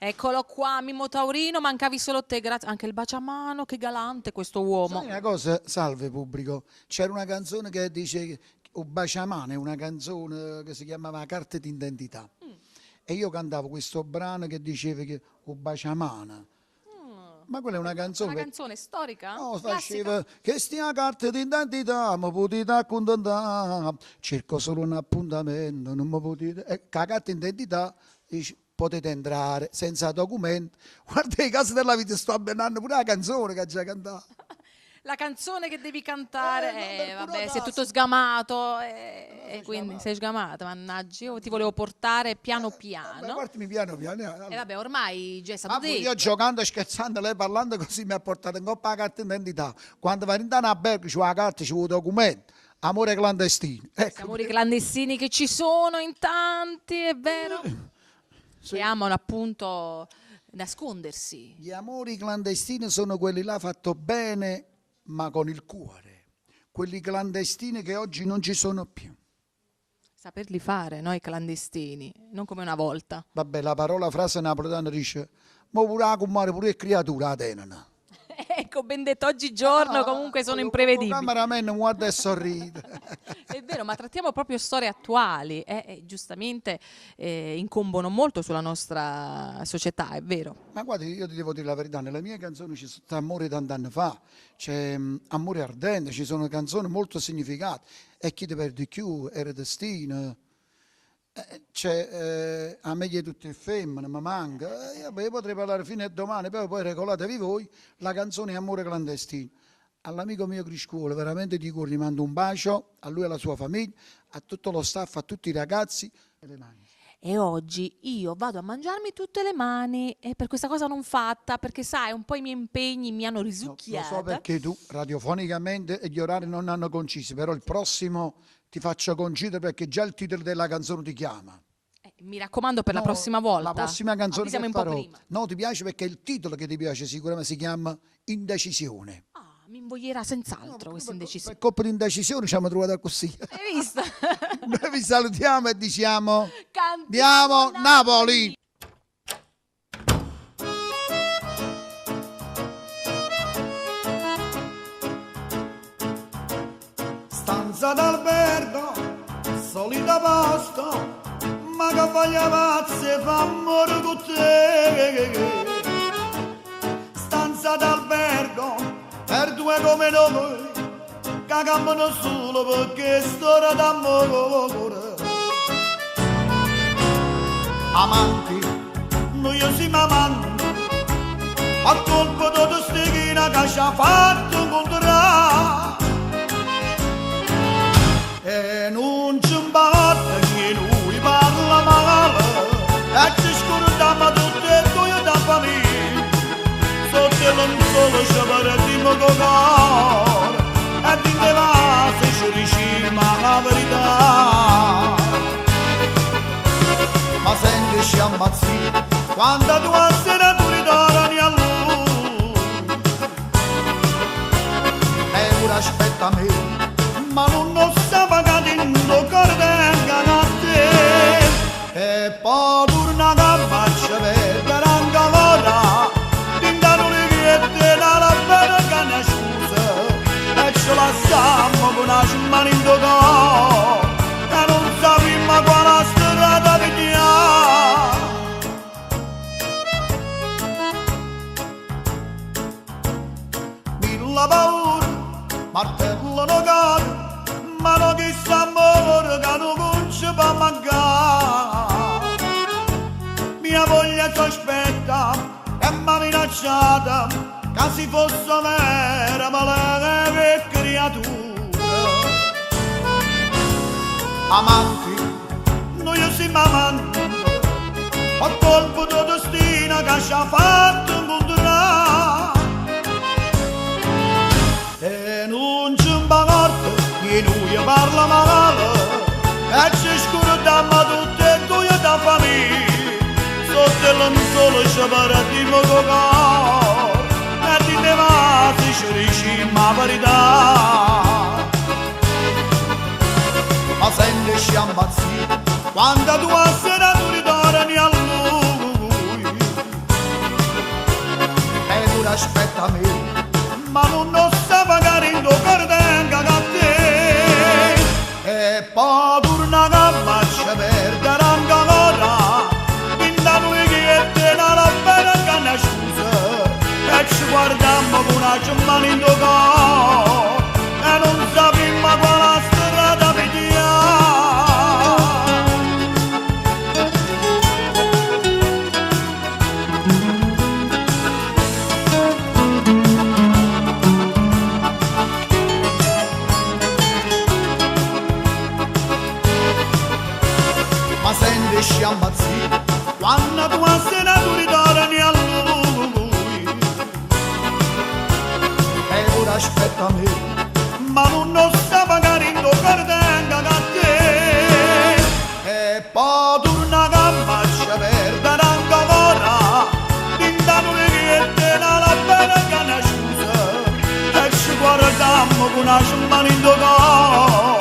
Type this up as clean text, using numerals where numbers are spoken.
Eccolo qua, Mimmo Taurino, mancavi solo te, grazie. Anche il baciamano, che galante questo uomo. Sai una cosa, salve pubblico, c'era una canzone che dice, o Baciamano, è una canzone che si chiamava Carta d'identità. E io cantavo questo brano che diceva che o Baciamano. Ma quella è una canzone. Una canzone storica? No, Classica? faceva che stia carta d'identità, mi potete accontentare, cerco solo un appuntamento, non mi potete. Con la carta d'identità dice, potete entrare senza documenti. Guarda, i casi della vita sto abbinando pure la canzone che ha già cantato. La canzone che devi cantare, vabbè, vabbè, sei cazzo. tutto sgamato, e quindi sei sgamato, mannaggia, io ti volevo portare piano piano. Guardami piano piano. E vabbè, ormai già è stato Ma io detto. giocando, scherzando, lei parlando così mi ha portato in coppa la carta d'identità. Quando va in albergo c'è la carta, c'è il documento. Amore clandestino. Ecco. Amori clandestini che ci sono in tanti, è vero? Sì. Che amano appunto nascondersi. Gli amori clandestini sono quelli là fatto bene, ma con il cuore. Quelli clandestini che oggi non ci sono più. Saperli fare, noi clandestini, non come una volta. Vabbè, la parola frase napoletana dice, ma pure la comare pure è creatura la tenena. Ecco, ben detto, oggigiorno comunque sono imprevedibili. Il cameraman guarda e sorride. È vero, ma trattiamo proprio storie attuali, giustamente incombono molto sulla nostra società, è vero. Ma guarda, io ti devo dire la verità, nelle mie canzoni c'è stato amore tant'anni fa, c'è amore ardente, ci sono canzoni molto significate. E chi ti perde più, era destino. C'è a me tutte le femmine, mi manca. Io potrei parlare fino a domani, poi regolatevi voi, la canzone Amore clandestino. All'amico mio Criscuolo, veramente di cuore, gli mando un bacio, a lui e alla sua famiglia, a tutto lo staff, a tutti i ragazzi e le mani. E oggi io vado a mangiarmi tutte le mani e per questa cosa non fatta, perché sai, un po' i miei impegni mi hanno No, risucchiata. lo so perché tu radiofonicamente gli orari non hanno concisi, però il prossimo ti faccio concidere perché già il titolo della canzone ti chiama. Mi raccomando per la No, prossima volta. La prossima canzone che Avvisami un po' farò. prima. No, ti piace perché il titolo che ti piace sicuramente si chiama Indecisione. Mi invoglierà senz'altro questa indecisione. Per colpa di indecisione ci siamo trovati così. Hai visto? Noi vi salutiamo e diciamo Cantiamo Andiamo Napoli! Stanza d'albergo, solito posto, ma che voglia pazze fa amore con te. Stanza d'albergo, per due come noi, che cammino solo perché storia d'amore. Amanti, noi siamo amanti, a colpo di stichina che ci ha fatto incontrare. E non ci batte che lui parla male, e ci scordiamo tutte e due da famiglia. Sotto l'ombrello ci parliamo con cuore, e di te va se ci riusciamo la verità. Ma senti ci ammazzi, quando tu a sera tu ritorni a lui. E ora aspetta me, ma non sta pagando cordenga a te. E poi torna che faccia vedere anche ora, tintano le chiette dalla bella che ne scusa, e ce la stiamo con una mano in tocco, e non sappiamo quale strada vediamo. Milla paura, martello no cade, ma non chissà amore che non conosce per mancare. Mia voglia ti aspetta e m'ha minacciata che si fosse vera ma che creatura. Amanti, noi siamo amanti, a colpo di destino che ci ha fatto incontrare. E non ci importa che lui parla male, e ci scordiamo tutte e due da famiglia. Sotto il sole ci parliamo con cuore, e di te va se ci riusciamo la verità. Ma senti ci ammazzi, quando tu a sera tu ritorni a lui. aspetta me, ma non sa pagare in cuore tenga a te. E poi torna che faccia perdere anche l'ora, pinta noi che te la bella canna scusa, e ci guardiamo con una mano in cuore, e non sappiamo quale strada vediamo. Ma senti sciamazzino, quando tu sei nato ritorni a lui, e ora aspetta me, ma non sa pagare in cuore tenga a te. E poi torna che faccia perdere anche ora, pintano che te la bella canna scusa, e ci guardiamo con una mano in cuore.